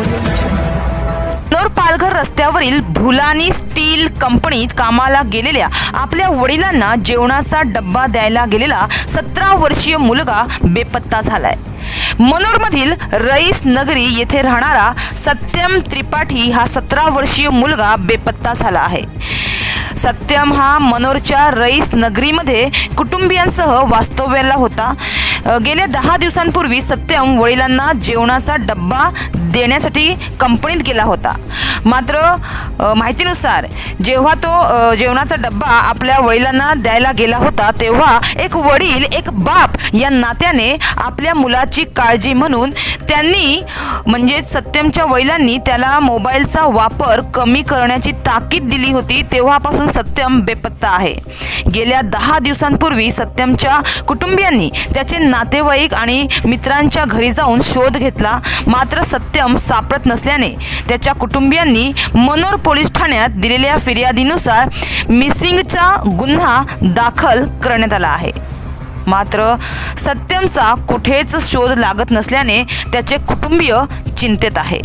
मनोर पालघर रस्त्यावरील भुलानी स्टील कंपनीत कामाला गेलेल्या आपल्या वडिलांना जेवणाचा डब्बा द्यायला गेलेला 17 वर्षीय मुलगा बेपत्ता झालाय। मनोरमधील रईस नगरी येथे राहणारा सत्यम त्रिपाठी हा 17 वर्षीय मुलगा बेपत्ता झाला आहे। सत्यम हा मनोरच्या रईस नगरीमध्ये कुटुंबियांसह वास्तव्याला होता। गेल्या 10 दिवसांपूर्वी सत्यम वडिलांना जेवणाचा डब्बा देण्यासाठी कंपनीत गेला होता। मात्र माहितीनुसार जेव्हा तो जेवणाचा डब्बा आपल्या वडिलांना द्यायला गेला होता तेव्हा एक वडील एक बाप या नात्याने आपल्या मुलाची काळजी म्हणून त्यांनी म्हणजे सत्यमच्या वडिलांनी त्याला मोबाईलचा वापर कमी करण्याची ताकीद दिली होती। तेव्हापासून सत्यम बेपत्ता आहे। गेल्या 10 दिवसांपूर्वी सत्यमच्या कुटुंबियांनी त्याचे नातेवाईक आणि मित्रांच्या घरी जाऊन शोध घेतला, मात्र सत्यम सापडत नसल्याने त्याच्या कुटुंबियांनी मनोर पोलीस ठाण्यात दिलेल्या फिर्यादीनुसार मिसिंगचा गुन्हा दाखल करण्यात आला आहे। मात्र सत्यमचा कुठेच शोध लागत नसल्याने त्याचे कुटुंबीय चिंतेत आहे।